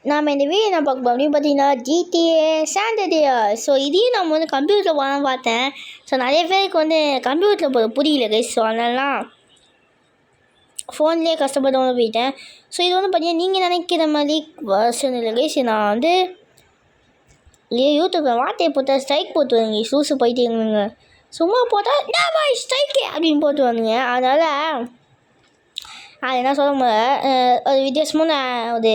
நாம் இந்த வீடியோ நான் பார்க்க அப்படின்னு பார்த்தீங்கன்னா GTA சாண்டடியா. ஸோ இதையும் நம்ம வந்து கம்ப்யூட்டரில் போகலாம் பார்த்தேன். ஸோ நிறைய பேருக்கு வந்து கம்ப்யூட்டரில் போக புரியல கைஸ். ஸோ அதனாலாம் ஃபோன்லேயே கஷ்டப்பட்டு போயிட்டேன். ஸோ இது வந்து பார்த்தீங்கன்னா நீங்கள் நினைக்கிற மாதிரி வருஷன் இல்லை கைஸ். நான் வந்து யூடியூப்பில் வார்த்தையை போட்டால் ஸ்ட்ரைக் போட்டு வாங்க சூசு போயிட்டேங்க. சும்மா போட்டால் ஸ்ட்ரைக்கே அப்படின்னு போட்டு வாங்க. அதனால் அது என்ன சொல்ல முடியல. ஒரு வித்தியாசமாக நான்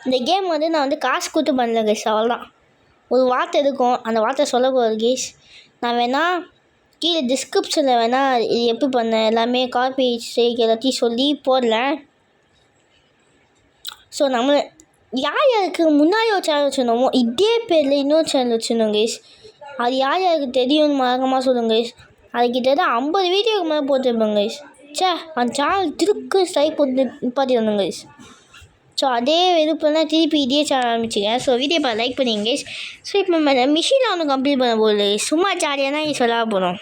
இந்த கேம் வந்து நான் வந்து காசு கொடுத்து பண்ணல கைஸ். அவ்வளோதான். ஒரு வார்த்தை இருக்கும், அந்த வார்த்தை சொல்லக்கூடாது கைஸ். நான் வேணால் கீழே டிஸ்கிரிப்ஷனில் வேணால் இது எப்படி பண்ணேன் எல்லாமே காப்பி ஸ்ட்ரைக் எல்லாத்தையும் சொல்லி போடலேன். ஸோ நம்ம யாருக்கு முன்னாடி ஒரு சேனல் வச்சுருந்தோமோ இதே பேரில் இன்னொரு சேனல் வச்சுருந்தோம் கைஸ். அது யாருக்கு தெரியும்னு மறக்காமல் சொல்லுங்க கைஸ். அதுக்கிட்ட 50 வீடியோக்கு மேலே போட்டுருப்பேன் கைஸ். அந்த சேனல் திருக்கு ஸ்ட்ரைக் போட்டு நிப்பாட்டி வந்தோம் கைஸ். ஸோ அதே விருப்பம்லாம் திருப்பி இதே சேனல் ஆரம்பிச்சுக்கேன். ஸோ வீடியோ பார்த்து லைக் பண்ணிங்க கைஸ். ஸோ இப்போ மிஷினில் ஒன்று கம்ப்ளீட் பண்ண போகுது. சும்மா ஜாலியாக தான் சொல்ல போகிறோம்.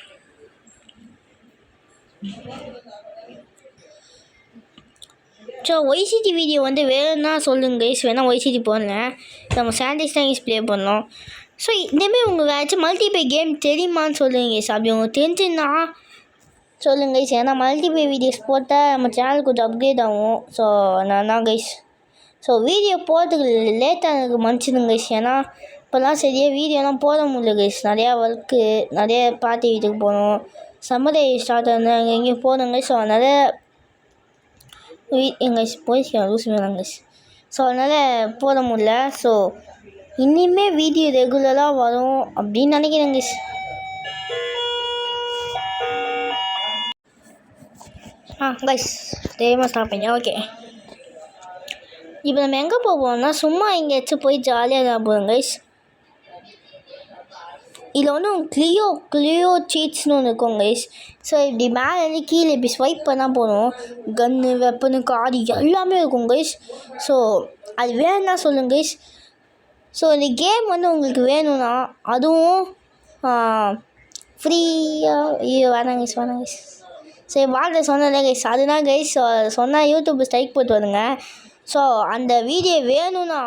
ஸோ ஒய்சிடி வீடியோ வந்து வேணும்னா சொல்லுங்க கைஸ். வேணால் ஒய்சிடி போடலேன். நம்ம சாண்டிஸ் தான் கைஸ் ப்ளே பண்ணோம். ஸோ இந்தமாரி உங்களுக்கு ஏதாச்சும் மல்டிபே கேம் தெரியுமான்னு சொல்லுங்க கைஸ். அப்படி உங்களுக்கு தெரிஞ்சுன்னா சொல்லுங்க கைஸ். ஏன்னா மல்டிபே வீடியோஸ் போட்டால் நம்ம சேனல் கொஞ்சம் அப்கிரேட் ஆகும். ஸோ நான் தான் கைஸ். ஸோ வீடியோ போகிறதுக்கு லேட்டாக எனக்கு மன்னிச்சிடுங்க கைஸ். ஏன்னா இப்போல்லாம் சரியாக வீடியோலாம் போட முடியல கைஸ். நிறையா ஒர்க்கு, நிறைய பார்ட்டி வீட்டுக்கு போகணும், சம்மர் ஸ்டார்ட் ஆகுது, அங்கே எங்கேயும் போகணுங்க. ஸோ அதனால் எங்கள் போயிடுச்சு லூஸ் வேணாங்க கைஸ். ஸோ அதனால் போட முடியல. ஸோ இனிமேல் வீடியோ ரெகுலராக வரும் அப்படின்னு நினைக்கிறேன் கைஸ். கைஸ் தெரியுமா ஸ்டார்ட் பண்ணி ஓகே. இப்போ நம்ம எங்கே போவோம்னா சும்மா எங்கேயாச்சும் போய் ஜாலியாக தான் போகிறோம் கைஸ். இதில் வந்து கிளியோ சீட்ஸ்னு ஒன்று இருக்கும் கைஸ். ஸோ இப்படி மேலே கீழே இப்படி ஸ்வைப் பண்ணால் போகணும். கன்னு, வெப்பனு, காடி எல்லாமே இருக்கும் கைஸ். ஸோ அது வேணும்னா சொல்லுங்க கைஸ். ஸோ இந்த கேம் வந்து உங்களுக்கு வேணும்னா அதுவும் ஃப்ரீயாக வேணாம் கைஸ். சரி வார்த்தை சொன்னதே கைஸ். அதுதான் கைஸ். சொன்னால் யூடியூப் ஸ்ட்ரைக் போட்டு வருங்க. ஸோ அந்த வீடியோ வேணும்னா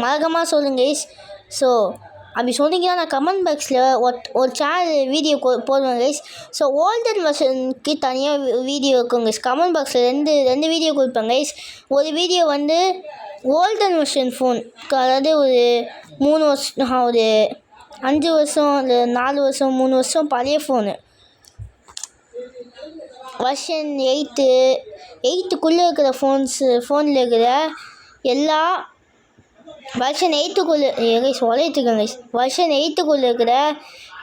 மறக்காமல் சொல்லுங்க கைஸ். ஸோ அப்படி சொன்னீங்கன்னா நான் கமெண்ட் பாக்ஸில் ஒரு சேனல் வீடியோ போடுவேன் கைஸ். ஸோ ஓல்டன் வெர்ஷனுக்கு தனியாக வீடியோ இருக்கும் கைஸ். கமெண்ட் பாக்ஸில் ரெண்டு வீடியோ கொடுப்பேன் கைஸ். ஒரு வீடியோ வந்து ஓல்டன் வெர்ஷன் ஃபோன், அதாவது ஒரு 3 வருஷம், ஒரு 5 வருஷம் இல்லை 4 வருஷம் 3 வருஷம் பழைய ஃபோனு, வெர்ஷன் 8க்குள்ளே இருக்கிற ஃபோனில் இருக்கிற எல்லா வெர்ஷன் 8க்குள்ளே சொல்லிட்டுருக்கேன் கைஸ். வெர்ஷன் 8க்குள்ளே இருக்கிற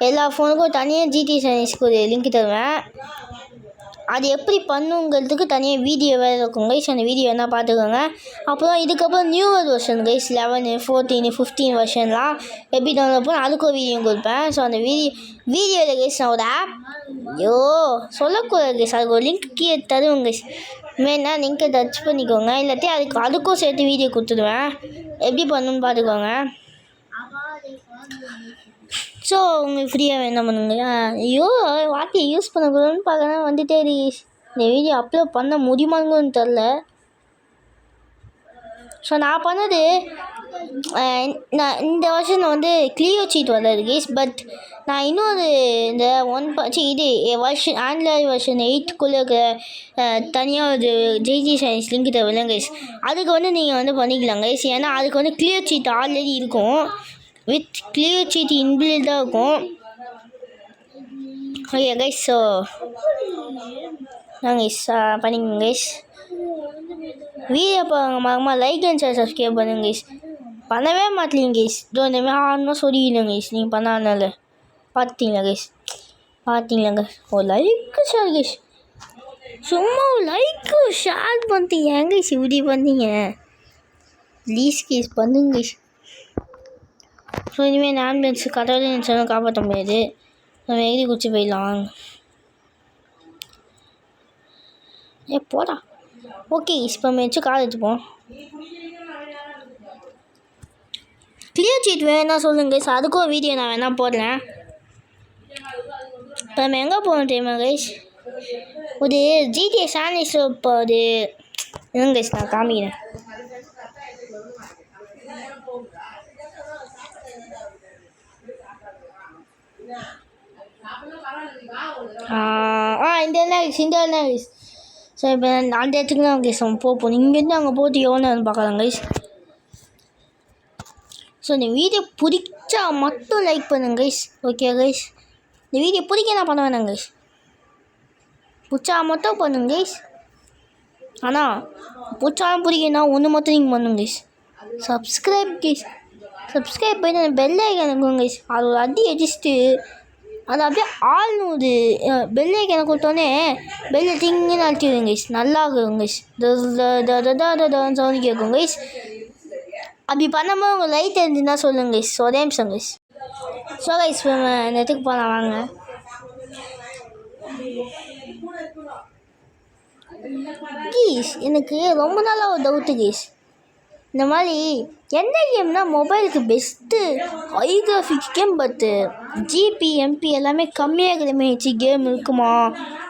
எல்லா ஃபோனுக்கும் தனியாக GTA சைனீஸ்க்கு ஒரு லிங்க் தருவேன். அது எப்படி பண்ணுங்கிறதுக்கு தனியாக வீடியோ வேறு இருக்கும் கைஸ். அந்த வீடியோ என்ன பார்த்துக்கோங்க. அப்புறம் இதுக்கப்புறம் நியூவர் வெர்ஷன் கைஸ் 11, 14, 15 வெர்ஷன்லாம் எப்படி டவுன்லோட் பண்ண அதுக்கு ஒரு வீடியோ கொடுப்பேன். ஸோ அந்த வீடியோவில் கைஸ் நான் ஒரு ஆப் சொல்லக்கூடாது கைஸ். அதுக்கு ஒரு லிங்க் கீழே தருவேன் கைஸ். வேணா லிங்க்கை டச் பண்ணிக்கோங்க. இல்லாட்டி அதுக்கும் சேர்த்து வீடியோ கொடுத்துடுவேன். எப்படி பண்ணணுன்னு பார்த்துக்கோங்க. ஸோ உங்களுக்கு ஃப்ரீயாக என்ன பண்ணுங்க. ஐயோ வார்த்தையை யூஸ் பண்ணக்கூடாதுன்னு பார்க்கணும் வந்துட்டே இந்த வீடியோ அப்லோட் பண்ண முடியுமாங்கன்னு தெரில. ஸோ நான் பண்ணது நான் இந்த வருஷம் வந்து கிளியோ சீட் வராது கைஸ். பட் நான் இன்னொரு இந்த இது வருஷன் ஆண்ட்ராய்டு வெர்ஷன் 8க்குள்ளே இருக்கிற தனியாக ஒரு ஜிஜி சயின்ஸ் லிங்க் தேவையில்லை கைஸ். அதுக்கு வந்து நீங்கள் வந்து பண்ணிக்கலாம் கைஸ். ஏன்னா அதுக்கு வந்து கிளியோ சீட் ஆல்ரெடி இருக்கும். வித் கிளியர் சீட் இன்பில்டாக இருக்கும். Okay guys. ஸோ கைஸ் பண்ணிக்கோங்க கைஸ். வீடியோ பாருங்க மறக்காம லைக் அண்ட் ஷேர் சப்ஸ்கிரைப் பண்ணுங்க கைஸ். பண்ணவே மாட்டீங்க கைஸ். இந்த மாதிரி ஆடணும் சொல்லிடுங்க கைஸ். நீங்கள் பண்ணாதனால பார்த்தீங்களா கைஸ். ஒரு லைக்கு ஷேர் கைஸ். சும்மா லைக்கு ஷேர் பண்ணிட்டீங்க ஏன் கைஸ் இப்படி பண்ணீங்க. ப்ளீஸ் கைஸ் பண்ணுங்க கைஸ். ஸோ இனிமேல் ஆம்புலன்ஸ் கடவுளே நினச்சாலும் காப்பாற்ற முடியாது. நம்ம எழுதி குடிச்சு போயிடலாம். போடா. ஓகே இப்போ நம்ம வச்சு கார் எடுத்துப்போம். கிளியர் சீட் வேணா சொல்லுங்க கைஸ். அதுக்கும் வீடியோ நான் வேணா போடுறேன். இப்போ நம்ம எங்கே போகணும் தெரியுமா கைஸ். ஒரு GTA சாண்டிஸ் இப்போ அது என்னங்க கைஸ் நான் காமிக்கிறேன். இந்த என்ன கைஸ். ஸோ இப்போ அந்த இடத்துக்கு தான் கைஸ் நம்ம போகணும். இங்கேருந்து அங்கே போட்டு எவ்வளோ நேரம் பார்க்கலாம் கைஸ். ஸோ இந்த வீடியோ பிடிச்சா மட்டும் லைக் பண்ணுங்க கைஸ். ஓகே கைஸ், இந்த வீடியோ பிடிக்க நான் பண்ண வேணாம் கைஸ், பிடிச்சா மட்டும் பண்ணுங்க கைஸ். ஆனால் பிடிச்சாலும் பிடிக்கனா ஒன்று மட்டும் நீங்கள் பண்ணுங்க கைஸ், சப்ஸ்கிரைப் கைஸ். சப்ஸ்கிரைப் பண்ணி அந்த பெல் ஐக்கான் இருக்குங்க கைஸ், அது ஒரு அடி அடிச்சுட்டு அது அப்படியே ஆள்நூறு பெல் ஐக்கானை கொடுத்தோன்னே பெல்லை டிங்குன்னு அடிச்சுடுங்க கைஸ். நல்லா இருக்கும் கைஸ், சவுண்ட் கேட்கும் கைஸ். அப்படி பண்ணும்போது உங்கள் லைட் இருந்துச்சுன்னா சொல்லுங்க கைஸ். ஒரே நிமிஷம் கைஸ். ஸோ கைஸ் இந்த இடத்துக்கு போகலாம் வாங்க. கைஸ் எனக்கு ரொம்ப நாளாக ஒரு டவுட்டு கைஸ். இந்த மாதிரி எந்த கேம்னா மொபைலுக்கு பெஸ்ட்டு ஹை கிராஃபிக்ஸ் கேம் பட்டு ஜிபி எம்பி எல்லாமே கம்மியாக இருக்கிற மாரி கேம் இருக்குமா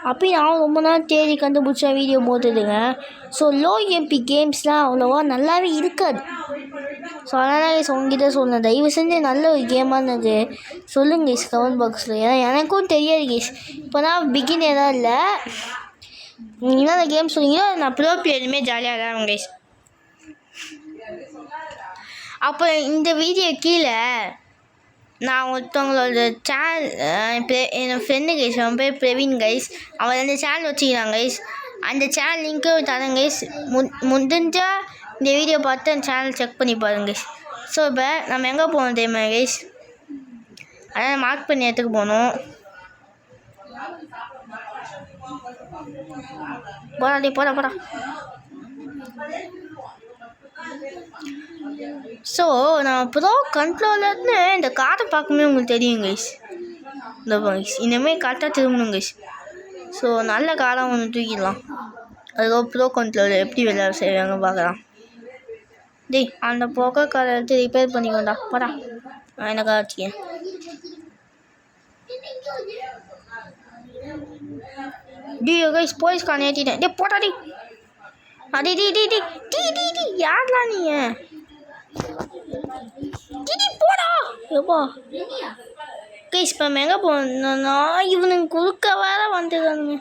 அப்படின்னு நான் ரொம்ப நாள் தேடி கண்டுபிடிச்சா வீடியோ போட்டுடுங்க. ஸோ லோ எம்பி கேம்ஸ்லாம் அவ்வளோவா நல்லாவே இருக்காது. ஸோ அதனால் கைஸ் உங்ககிட்ட சொன்னேன், தயவு செஞ்சு நல்ல ஒரு கேமானது சொல்லுங்க கைஸ் கமெண்ட் பாக்ஸில். ஏன்னா எனக்கும் தெரியாது கைஸ், இப்போ நான் பிகினராக இல்லை. நீங்கள் என்ன கேம் சொன்னீங்களோ நான் ப்ரோ பிளேயருமே ஜாலியாக விளையாடுவேன் கைஸ். அப்போ இந்த வீடியோ கீழே நான் ஒருத்தவங்களோட சேனல் என் ஃப்ரெண்டு கைஸ், அவன் பேர் பிரவீன் கைஸ், அவன் அந்த சேனல் வச்சுக்கிறான் கைஸ். அந்த சேனல் லிங்க்கும் தரேன் கைஸ். முடிஞ்சால் இந்த வீடியோ பார்த்து அந்த சேனல் செக் பண்ணி பாருங்க கைஸ். ஸோ இப்போ நம்ம எங்கே போகணும் தெரியுமா கைஸ், அதான் மார்க் பண்ணி இடத்துக்கு போகணும். போடா. ஸோ நான் ப்ரோ கண்ட்ரோலர்னு இந்த காரை பார்க்கும்போது உங்களுக்கு தெரியும் கைஸ். இந்த கைஸ் இனிமேல் கரெக்டாக திரும்பணும் கைஸ். ஸோ நல்ல காராக ஒன்று தூக்கிடலாம். அதுக்கப்புறம் ப்ரோ கண்ட்ரோலர் எப்படி விளையாட செய்வாங்க பார்க்கலாம். டேய் அந்த புகை காரை எடுத்து ரிப்பேர் பண்ணிக்கோண்டா, போடா. நான் என்ன கார் வச்சுக்கேன். டியோ கைஸ் போலீஸ் காரை ஏற்றிட்டேன். டே போட்டா டி. அடி டி யாருடா நீங்கள்? போடா எப்போ கைஸ். இப்போ நம்ம எங்கே போகணும்னா இவனுங்க குறுக்க வேற வந்துடுறானுங்க.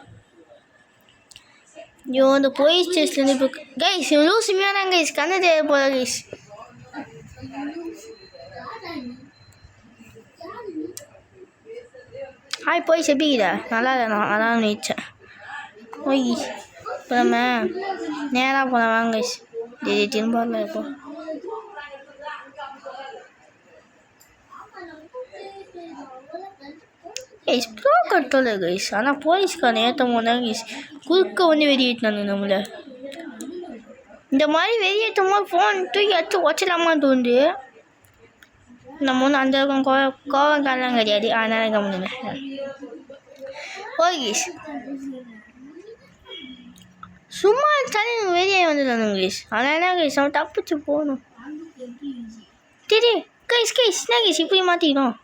ஐயோ இந்த போலீஸ் ஸ்டேஷன்லேருந்து இப்போ கைஸ் லூசுமையான கைஸ் கண்ணு தேவை போல கைஸ். Hi police எப்படிக்கிற? நல்லா இல்லை, நான் அதான் நினச்சேன். ஓய் இப்போ நம்ம நேராக போகலாம் வாங்க கைஸ். திரும்ப வரல இப்போ. கைஸ் ப்ரோ கண்ட்ரோலர் கைஸ், ஆனால் போலீஸ்காரன் ஏற்ற போனால் கைஸ் குறுக்க வந்து வெடிவிட்டானு நம்மளை. இந்த மாதிரி வெளியேற்றும் போது ஃபோன் தூக்கி எடுத்து வச்சிடலாமான்னு தோணுது. நம்ம ஒன்றும் அந்த கோவக்காரெலாம் கிடையாது, அதனால கம்முங்க. ஓகே கைஸ் சும்மா தனி வெளியே வந்துடணும் கைஸ். அதனால கைஸ் அவன் தப்பிச்சு போகணும். சரி கைஸ் என்ன கைஸ் இப்படி மாற்றிக்கணும்.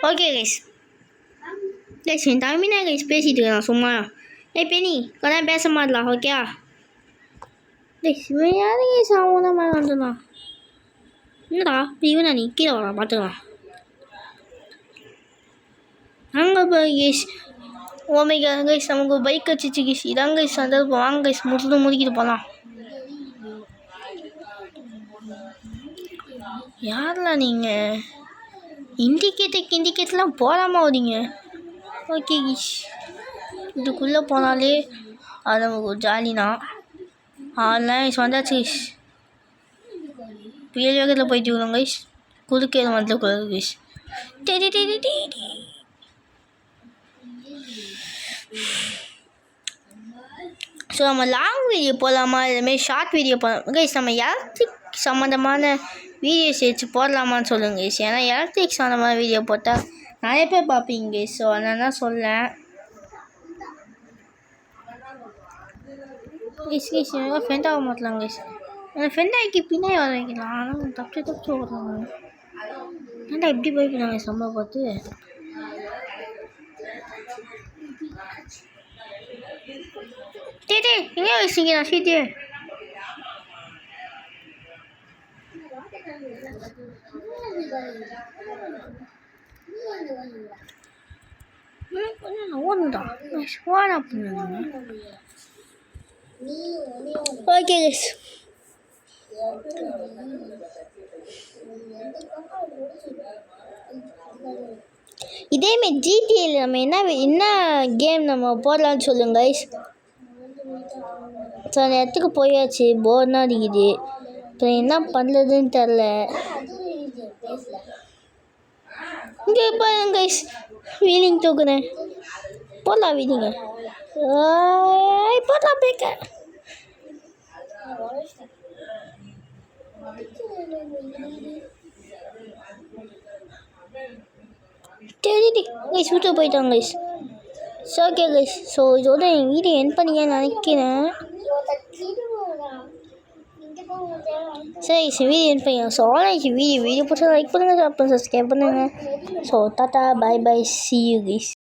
ஓகே கைஸ் என் தமிழா கைஸ் பேசிகிட்டு இருக்கான் சும்மா. பெனி கொஞ்சம் பேச மாட்டலாம் ஓகே. யாரு கைஸ் அவன் தான் மேலே வந்துடலாம். என்னடா இவனா நீ கீழே வரா பார்த்துக்கலாம். அங்கே போய் கைஸ் ஓமைக்கா கைஸ் நமக்கு பைக் வச்சிச்சு கைஸ். இதாங்க கைஸ் சந்தர்ப்பம், வாங்க கைஸ் முடிக்கிட்டு போகலாம். யாரெல்லாம் நீங்கள் இண்டிகேட்டர்லாம் போடாமல் வரீங்க? ஓகே கைஸ் இதுக்குள்ளே போனாலே அது நமக்கு ஒரு ஜாலி தான். அதெல்லாம் கைஸ் வந்தாச்சு கைஸ். புயல் வேகத்தில் போயிட்டு விடுவோம் கைஸ். குறுக்கே வந்துக்கூடாது கைஸ். ஸோ நம்ம லாங் வீடியோ போடலாமா இதுமாரி ஷார்ட் வீடியோ போடலாம் கைஸ். நம்ம எலக்ட்ரிக் சம்மந்தமான வீடியோஸ் வச்சு போடலாமான்னு சொல்லுங்க கைஸ். ஏன்னா எலக்ட்ரிக் சம்மந்தமான வீடியோ போட்டால் நிறைய பேர் பார்ப்பீங்க கைஸ். ஸோ அதனால தான் சொல்லேன் கைஸ். ஃப்ரெண்டாக மாற்றலாம் கைஸ். அந்த ஃப்ரெண்டாகி பின்னாடி வர வைக்கலாம். ஆனால் தப்பிச்சு ஓடுறாங்க. ஏன்டா இப்படி போய்க்கிறாங்க சம்பவம் பார்த்து. எங்கே வச்சிங்க நான் சீட்டு? ஓடா ஓடா பண்ணுங்க. ஓகே கைஸ், இதேமாரி ஜிடிஏல நம்ம என்ன கேம் நம்ம போடலான்னு சொல்லுங்க கைஸ். சில இடத்துக்கு போயாச்சு, போர்னா அடிக்குது. இப்போ என்ன பண்ணுறதுன்னு தெரில. இங்கே பாருங்க கைஸ், வீலிங் தூக்குறேன். போடலாம் வீலிங்க. போடலாம் பேக்க. கைஸ் விட்டு போயிட்டாங்க கைஸ். ஓகே கைஸ், ஸோ இதோட என் வீடியோ என் பண்ணிக்கன்னு நினைக்கிறேன். சரி வீடியோ என் பண்ணிக்கலாம். ஸோ வீடியோ பிடிச்சா லைக் பண்ணுங்கள், அப்புறம் சப்ஸ்கிரைப் பண்ணுங்கள். So tata, bye bye, see you guys.